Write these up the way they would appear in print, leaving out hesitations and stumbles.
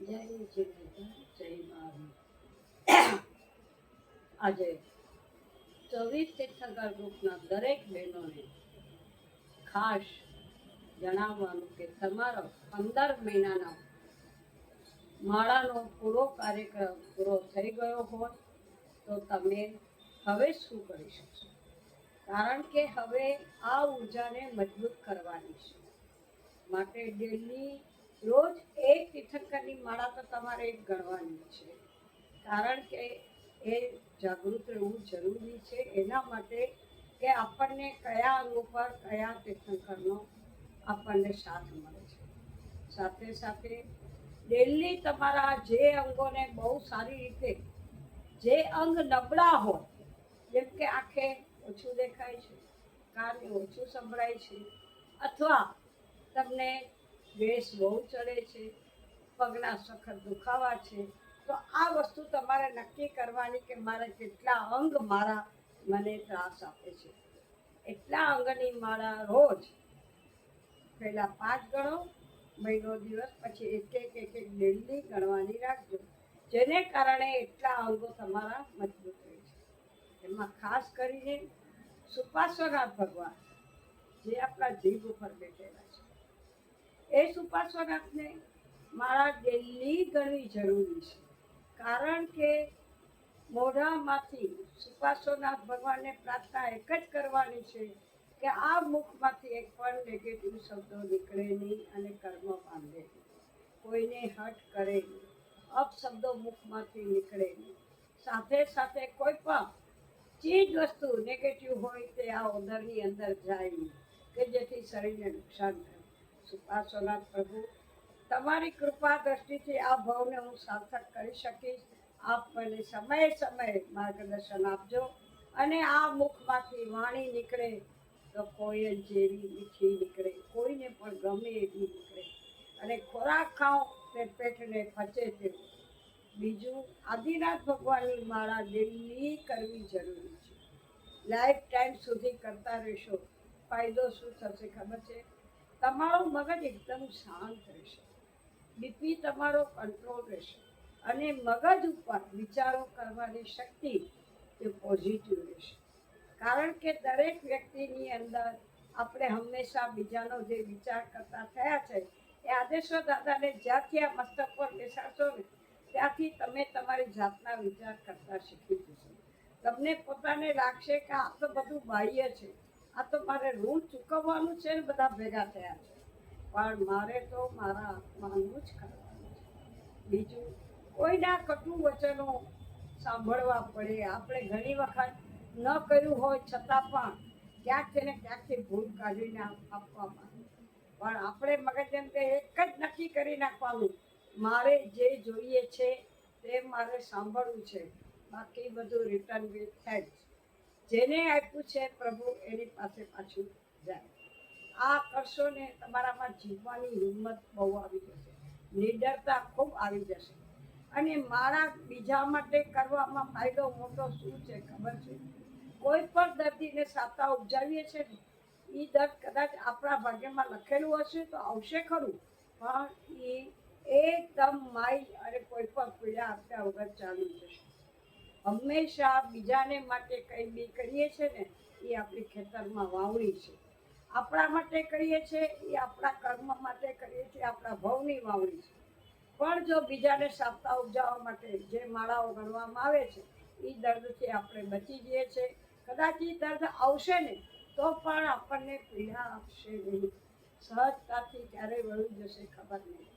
જય જીનેન્દ્ર, જય મહાવીર. આજે 24 તીર્થંકર ગ્રુપના દરેક બહેનોને ખાસ જણાવવાનું કે તમારો 15 મહિનાના માળાનો પૂરો કાર્યક્રમ પૂરો થઈ ગયો હોય તો તમે હવે શું કરી શકશો? કારણ કે હવે આ ઊર્જાને મજબૂત કરવાની છે. માટે ડેલી રોજ એક તીર્થંકરની માળા તો તમારે ગણવાની છે. કારણ કે એ જાગૃત રહેવું જરૂરી છે એના માટે કે આપણને કયા અંગો પર કયા તીર્થંકરનો આપણને સાથ મળે છે. સાથે સાથે ડેલી તમારા જે અંગોને બહુ સારી રીતે, જે અંગ નબળા હોય, જેમ કે આંખે ઓછું દેખાય છે, કાને ઓછું સંભળાય છે, અથવા તમને ગેસ બહુ ચડે છે, પગના સખત દુખાવા છે, તો આ વસ્તુ તમારે નક્કી કરવાની કે મારે કેટલા અંગ મને ત્રાસ આપે છે. એટલા અંગની માળા રોજ પહેલા 5 ગણો, મહિનો દિવસ, પછી એક ડેલી ગણવાની રાખજો, જેને કારણે એટલા અંગો તમારા મજબૂત રહે છે. એમાં ખાસ કરીને સુપાર્શ્વનાથ ભગવાન જે આપણા જીભ ઉપર બેઠેલા છે, એ સુપાર્શ્વનાથને માળા ડેલી ગણવી જરૂરી છે. કારણ કે મોઢામાંથી સુપાર્શ્વનાથ ભગવાનને પ્રાર્થના એક જ કરવાની છે કે આ મુખમાંથી એક પણ નેગેટિવ શબ્દો નીકળે નહીં અને કર્મ બાંધે નહીં, કોઈને હટ કરે નહીં, અપશબ્દો મુખમાંથી નીકળે નહીં. સાથે સાથે કોઈ પણ ચીજ વસ્તુ નેગેટિવ હોય તે આ ઉદરની અંદર જાય નહીં કે જેથી શરીરને નુકસાન થાય. સુપાર્શ્વનાથ પ્રભુ, તમારી કૃપા દ્રષ્ટિથી આ ભાવને હું સાર્થક કરી શકીશ. આપ મને સમયે સમયે માર્ગદર્શન આપજો અને આ મુખમાંથી વાણી નીકળે તો કોયલ જેવી મીઠી નીકળે, કોઈને પણ ગમે એવી નીકળે, અને ખોરાક ખાઉં તે પેટને પચે તેવું. બીજું, આદિનાથ ભગવાનની માળા ડેલી કરવી જરૂરી છે. લાઈફ ટાઈમ સુધી કરતા રહેશો. ફાયદો શું થશે ખબર છે? તમારો મગજ એકદમ શાંત રહેશે, બીપી તમારો કંટ્રોલ રહેશે, અને મગજ ઉપર વિચારો કરવાની શક્તિ એ પોઝિટિવ રહેશે. કારણ કે દરેક વ્યક્તિની અંદર આપણે હંમેશા બીજાનો જે વિચાર કરતા થયા છે, એ આદેશ્વર દાદાને જ્યાંથી આ મસ્તક પર બેસાડશો ને ત્યાંથી તમે તમારી જાતના વિચાર કરતા શીખી જશો. તમને પોતાને લાગશે કે આ તો બધું બાહ્ય છે, આ તો મારે ઋણ ચૂકવવાનું છે ને બધા ભેગા થયા છે, પણ મારે તો મારા આત્માનું જ કરવાનું છે. બીજું, કોઈના કટુ વચનો સાંભળવા પડે, આપણે ઘણી વખત ન કર્યું હોય છતાં પણ ક્યાંક તેને ક્યાંકથી ભૂલ કાઢીને આપવામાં, પણ આપણે મગજ એમ કે એક જ નક્કી કરી નાખવાનું, મારે જે જોઈએ છે તે મારે સાંભળવું છે, બાકી બધું રિટર્ન વિલ થેન્ક્સ. જેને આપ્યું છે પ્રભુ એની પાસે પાછું જાય. આ કરશો ને તમારામાં જીવવાની હિંમત બહુ આવી જશે, નિડરતા ખૂબ આવી જશે. અને મારા બીજા માટે કરવામાં ફાયદો મોટો શું છે ખબર છે? કોઈ પણ દર્દીને સાતા ઉપજાવીએ છે ને, એ દર્દ કદાચ આપણા ભાગ્યમાં લખેલું હશે તો આવશે ખરું, પણ એ એકદમ માઇલ અને કોઈ પણ પીડા આપ્યા વગર ચાલી જશે. હંમેશા બીજાને માટે કંઈ બી કરીએ છીએ ને, એ આપણી ખેતરમાં વાવણી છે. આપણા માટે કરીએ છીએ એ આપણા કર્મ માટે કરીએ છીએ, આપણા ભવની વાવણી છે. પણ જો બીજાને સાપતા ઉપજાવવા માટે જે માળાઓ ગણવામાં આવે છે, એ દર્દથી આપણે બચી જઈએ છીએ. કદાચ એ દર્દ આવશે ને તો પણ આપણને પીડા આપશે નહીં, સહજતાથી ક્યારે વળી જશે ખબર નહીં.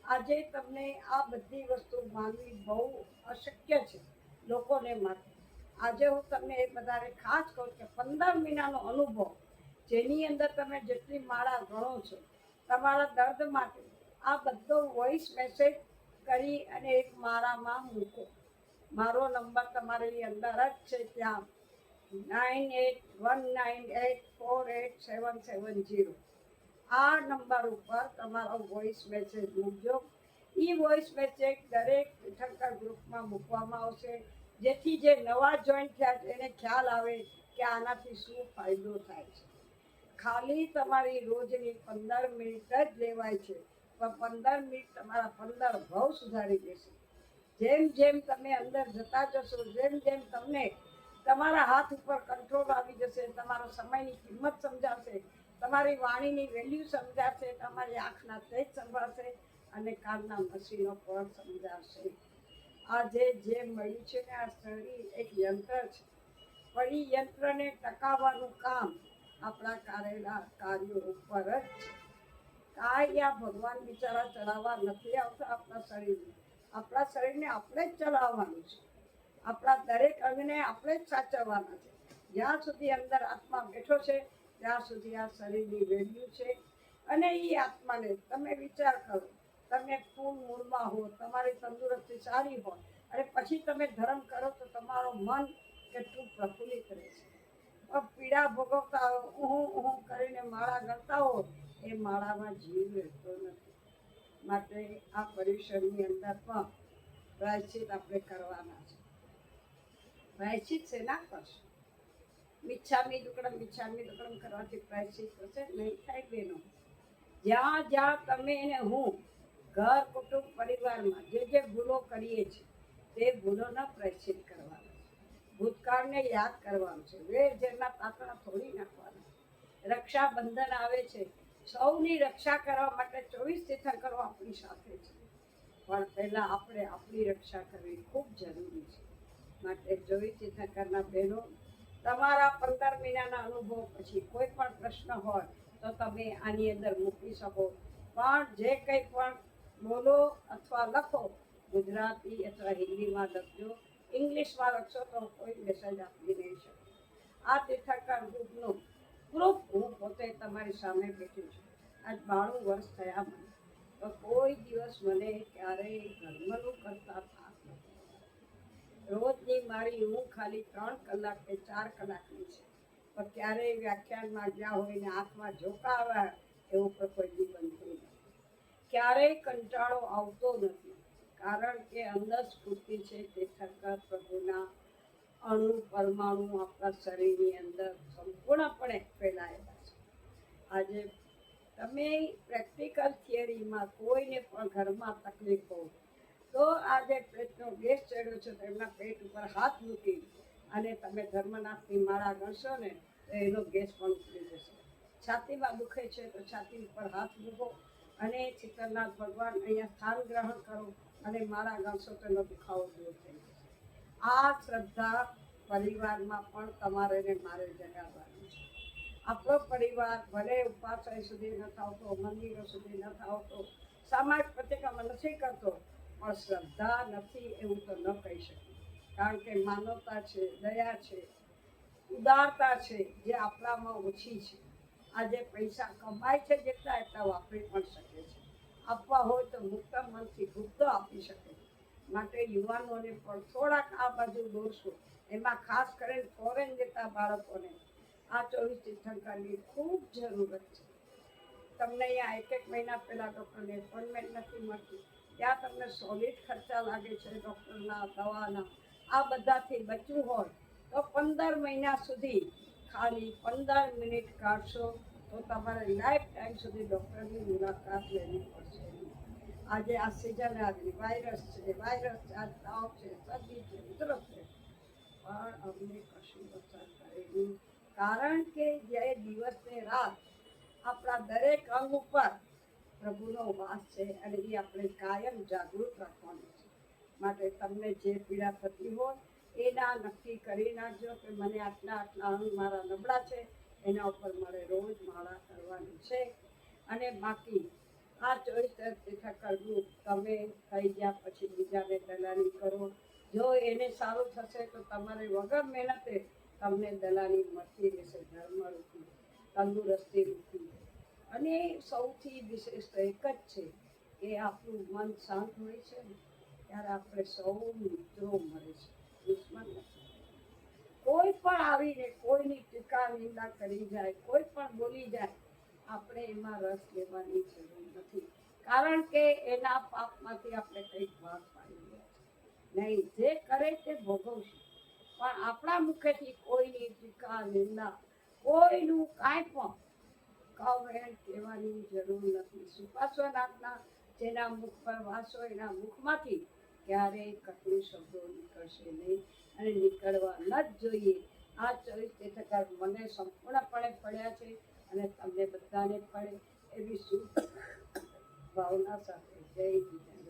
આજે તમને આ બધી વસ્તુ માનવી બહુ અશક્ય છે લોકોને માટે. આજે હું તમને એ બધાને ખાસ કહું કે 15 મહિનાનો અનુભવ, જેની અંદર તમે જેટલી માળા ગણો છો તમારા દર્દ માટે, આ બધો વોઇસ મેસેજ કરી અને એક માળામાં મૂકો. મારો નંબર તમારી અંદર જ છે, ત્યાં 9819848770. આ નંબર ઉપર તમારો વોઇસ મેસેજ મૂકજો. એ વોઇસ મેસેજ દરેક તીર્થંકર ગ્રુપમાં મૂકવામાં આવશે, જેથી જે નવા જોઈન થયા છે એને ખ્યાલ આવે કે આનાથી શું ફાયદો થાય છે. ખાલી તમારી રોજની 15 મિનિટ જ લેવાય છે, 15 મિનિટ તમારા 15 ભાવ સુધારી દેશે. જેમ જેમ તમે અંદર જતા જશો, જેમ જેમ તમને તમારા હાથ ઉપર કંટ્રોલ આવી જશે, તમારો સમયની કિંમત સમજાશે, તમારી વાણીની વેલ્યુ સમજાશે, તમારી આંખના તેજ સંભાળશે અને કાનના મસીનો પણ સમજાશે. આજે જે મળ્યું છે ને, આ શરીર એક યંત્ર છે, પણ એ યંત્રને ટકાવવાનું કામ આપણા કરેલા કાર્યો ઉપર જ છે. કાંઈ આ ભગવાન બિચારા ચલાવવા નથી આવતા આપણા શરીરને. આપણા શરીરને આપણે જ ચલાવવાનું છે. આપણા દરેક અંગને આપણે જ સાચવવાના છે. જ્યાં સુધી અંદર આત્મા બેઠો છે ત્યાં સુધી આ શરીરની વેલ્યુ છે. અને એ આત્માને તમે વિચાર કરો, તમે ફૂલ મૂળમાં હો, તમારી તંદુરસ્તી સારી હોય અને પછી તમે ધર્મ કરો તો તમારું મન કેટલું પ્રફુલ્લિત રહેશે. પણ પીડા ભોગવતા હું કરીને માળા ગણતા હો, એ માળામાં જીવ રહેતો નથી. માટે આ પર્યુષણની અંદર પણ પ્રાયશ્ચિત આપણે કરવાના છે. પ્રાયશ્ચિત શેના કરશે? મિચ્છામી દુક્કડમ કરવાથી પ્રાયશ્ચિત થશે નહીં? થાય બેનો. જ્યાં જ્યાં તમે એને હું ઘર કુટુંબ પરિવારમાં જે ભૂલો કરીએ છીએ તે ભૂલોના પ્રાયશ્ચિત કરવાના છે. ભૂતકાળને યાદ કરવાનું છે. વેર ઝેરના તાતણા થોડી નાખવાના. રક્ષાબંધન આવે છે, સૌની રક્ષા કરવા માટે 24 તીર્થંકરો આપણી સાથે છે. પણ પહેલા આપણે આપણી રક્ષા કરવી ખૂબ જરૂરી છે. માટે 24 તીર્થંકરના બહેનો, તમારા 15 મહિનાના અનુભવ પછી કોઈ પણ પ્રશ્ન હોય તો તમે આની અંદર મૂકી શકો. પણ જે કંઈ પણ બોલો અથવા લખો, ગુજરાતી અથવા હિન્દીમાં લખજો. ઇંગ્લિશમાં લખશો તો કોઈ મેસેજ આપી નહીં શકે. આ તીર્થંકર ગ્રુપનું પ્રૂફ હું પોતે તમારી સામે બેઠી છું. આજ 92 વર્ષ થયા મને, તો કોઈ દિવસ મને ક્યારેય ધર્મનું કરતા થાક નથી. રોજની મારી ઊંઘ ખાલી 3 કલાક કે 4 કલાકની છે. પણ ક્યારેય વ્યાખ્યાનમાં ગયા હોય ને આંખમાં ઝોકા આવ્યા એવું પણ કોઈ દી બનતું નથી. ક્યારેય કંટાળો આવતો નથી, કારણ કે અંદર સ્ફૂર્તિ છે. તીર્થંકર પ્રભુના અણુ પરમાણુ આપણા શરીરની અંદર સંપૂર્ણપણે ફેલાયેલા છે. આજે તમે પ્રેક્ટિકલ થિયરીમાં કોઈને પણ ઘરમાં તકલીફ હોય તો આજે પેટનો ગેસ ચડ્યો છે તો એમના પેટ ઉપર હાથ મૂકી અને તમે ધર્મનાથની માળા ગણશો ને તો એનો ગેસ પણ ઉતરી જશે. છાતીમાં દુખે છે તો છાતી ઉપર હાથ મૂકો અને ચિત્તરનાથ ભગવાન અહીંયા સ્થાન ગ્રહણ કરો અને માળા ગણશો તો એનો દુખાવો દૂર થઈ જશે. આ શ્રદ્ધા પરિવારમાં પણ તમારે ને મારે જગાડવાની છે. આપણો પરિવાર ભલે ઉપાશ્રય સુધી ન આવતો, મંદિરો સુધી ન આવતો, સામાજિક પ્રતિક્રમણ નથી કરતો, પણ શ્રદ્ધા નથી એવું તો ન કહી શકીએ. કારણ કે માનવતા છે, દયા છે, ઉદારતા છે, જે આપણામાં ઓછી છે. આજે પૈસા કમાય છે જેટલા એટલા વાપરી પણ શકે છે. આપવા હોય તો મુક્ત મનથી ગુપ્ત આપી શકે. માટે યુવાનોને પણ થોડાક આ બાજુ દોરશું. એમાં ખાસ કરીને ફોરેન જતા બાળકોને આ 24 તીર્થંકરની ખૂબ જરૂરત છે. તમને અહીંયા 1 મહિના પહેલાં ડૉક્ટરની એપોઇન્ટમેન્ટ નથી મળતી, ત્યાં તમને સોલિડ ખર્ચા લાગે છે ડૉક્ટરના, દવાના. આ બધાથી બચવું હોય તો 15 મહિના સુધી ખાલી 15 મિનિટ કાઢશો તો તમારે લાઈફ ટાઈમ સુધી ડૉક્ટરની મુલાકાત લેવી પડશે. આજે આ સિઝન આવી, વાયરસ છે, આ તાવ છે, શરદી છે, ઉધરસ છે, પણ અમને કશું અસર કરેલી. કારણ કે જે દિવસ ને રાત આપણા દરેક અંગ ઉપર પ્રભુનો વાસ છે અને એ આપણે કાયમ જાગૃત રાખવાનું છે. માટે તમને જે પીડા થતી હોય એના નક્કી કરી નાખજો કે મને આટલા અંગ મારા નબળા છે, એના ઉપર મારે રોજ માળા કરવાની છે. અને બાકી આ 24 તીર્થંકર ગ્રુપ તમે થઈ ગયા પછી બીજાને દલાલી કરો. જો એને સારું થશે તો તમારે વગર મહેનતે તમને દલાલી મળતી રહેશે, ધર્મરૂપી, તંદુરસ્તી રૂપી. અને સૌથી વિશેષ તો એક જ છે કે આપણું મન શાંત હોય છે ને ત્યારે આપણે સૌ મિત્રો મળે છે, દુશ્મન નથી. કોઈ પણ આવીને કોઈની ટીકા નિંદા કરી જાય, કોઈ પણ બોલી જાય, આપણે એમાં રસ લેવાની જરૂર નથી. કારણ કે એના પાપમાંથી આપણે કંઈક ભાગ પાડી ગયા છે. નહીં, જે કરે તે ભોગવશે. પણ આપણા મુખેથી કોઈની ટીકા નિંદા, કોઈનું કાંઈ પણ કવેણ કહેવાની જરૂર નથી. સુપાર્શ્વનાથના જેના મુખ પર વાસ હોય એના મુખમાંથી ક્યારેય કટુ શબ્દો નીકળશે નહીં અને નીકળવા ન જ જોઈએ. આ 24 તીર્થંકર મને સંપૂર્ણપણે પડ્યા છે અને તમને બધાને પડે એવી શુભ ભાવના સાથે જય જીવન.